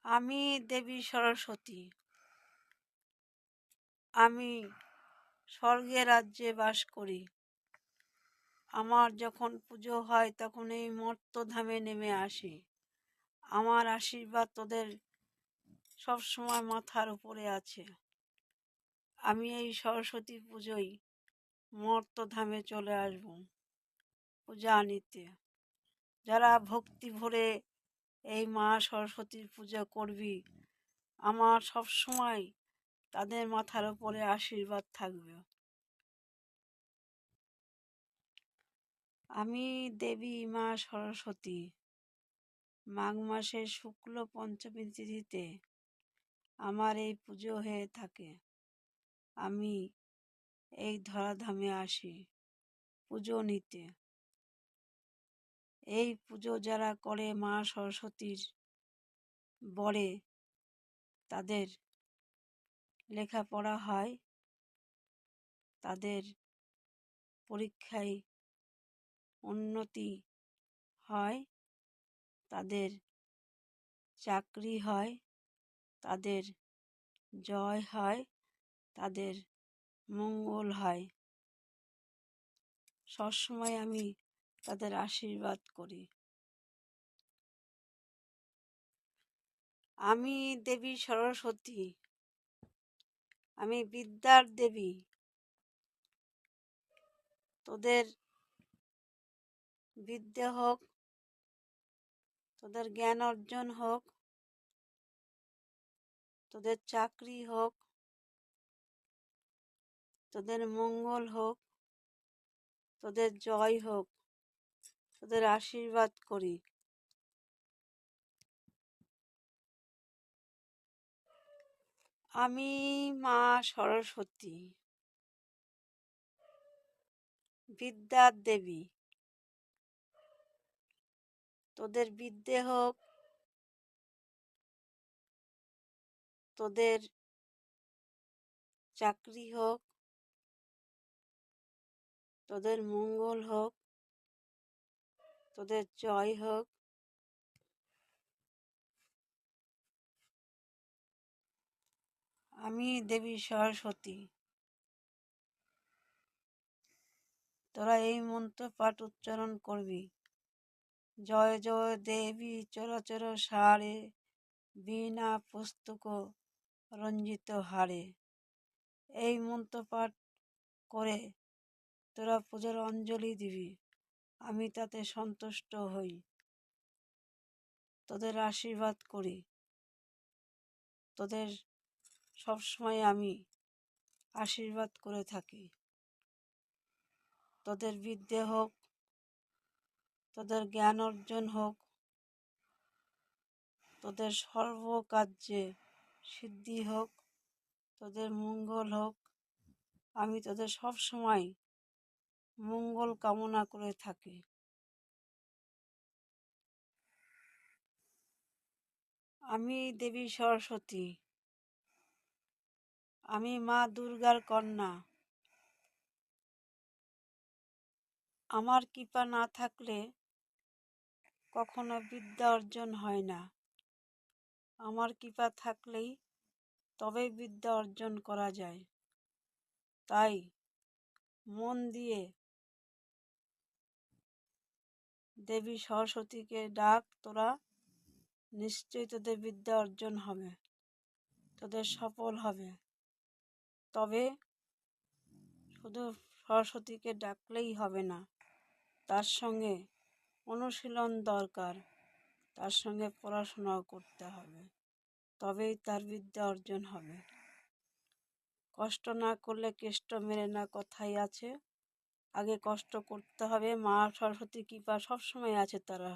আমি দেবী সরস্বতী। আমি স্বর্গে রাজ্যে বাস করি। আমার যখন পুজো হয় তখন এই মর্তধামে নেমে আসি। আমার আশীর্বাদ তোদের সবসময় মাথার উপরে আছে। আমি এই সরস্বতী পুজোয় মর্তধামে চলে আসব পূজা নিতে। যারা ভক্তি ভরে এই মা সরস্বতীর পুজো করবি, আমার সবসময় তাদের মাথার উপরে আশীর্বাদ থাকবে। আমি দেবী মা সরস্বতী। মাঘ মাসের শুক্ল পঞ্চমী তিথিতে আমার এই পুজো হয়ে থাকে। আমি এই ধরাধামে আসি পুজো নিতে। এই পুজো যারা করে মা সরস্বতীর বরে, তাদের লেখাপড়া হয়, তাদের পরীক্ষায় উন্নতি হয়, তাদের চাকরি হয়, তাদের জয় হয়, তাদের মঙ্গল হয়। সবসময় আমি তাদের আশীর্বাদ করি। আমি দেবী সরস্বতী। আমি বিদ্যার দেবী। তোদের বিদ্যে হোক, তোদের জ্ঞান অর্জন হোক, তোদের চাকরি হোক, তোদের মঙ্গল হোক, তোদের জয় হোক, তোদের আশীর্বাদ করি। আমি মা সরস্বতী, বিদ্যার দেবী। তোদের বিদ্যে হোক, তোদের চাকরি হোক, তোদের মঙ্গল হোক, তোদের জয় হোক। আমি দেবী সরস্বতী। তোরা এই মন্ত্র পাঠ উচ্চারণ করবি। জয় জয় দেবী চরাচর সারে, বীণা পুস্তক রঞ্জিত হারে। এই মন্ত্র পাঠ করে তোরা পূজার অঞ্জলি দিবি। আমি তাতে সন্তুষ্ট হই, তোদের আশীর্বাদ করি। তোদের সবসময় আমি আশীর্বাদ করে থাকি। তোদের বিদ্যে হোক, তোদের জ্ঞান অর্জন হোক, তোদের সর্বকার্যে সিদ্ধি হোক, তোদের মঙ্গল হোক। আমি তোদের সবসময় মঙ্গল কামনা করে থাকি। আমি দেবী সরস্বতী। আমি মা দুর্গার কন্যা। আমার কৃপা না থাকলে কখনো বিদ্যা অর্জন হয় না। আমার কৃপা থাকলেই তবেই বিদ্যা অর্জন করা যায়। তাই মন দিয়ে দেবী সরস্বতীকে ডাক, তোরা নিশ্চয়ই তোদের বিদ্যা অর্জন হবে, তোদের সফল হবে। তবে শুধু সরস্বতীকে ডাকলেই হবে না, তার সঙ্গে অনুশীলন দরকার, তার সঙ্গে পড়াশোনাও করতে হবে, তবেই তার বিদ্যা অর্জন হবে। কষ্ট না করলে কেষ্ট মেরে না কথাই আছে। আগে কষ্ট করতে হবে। মা সরস্বতী কৃপা সবসময় আছে, তারা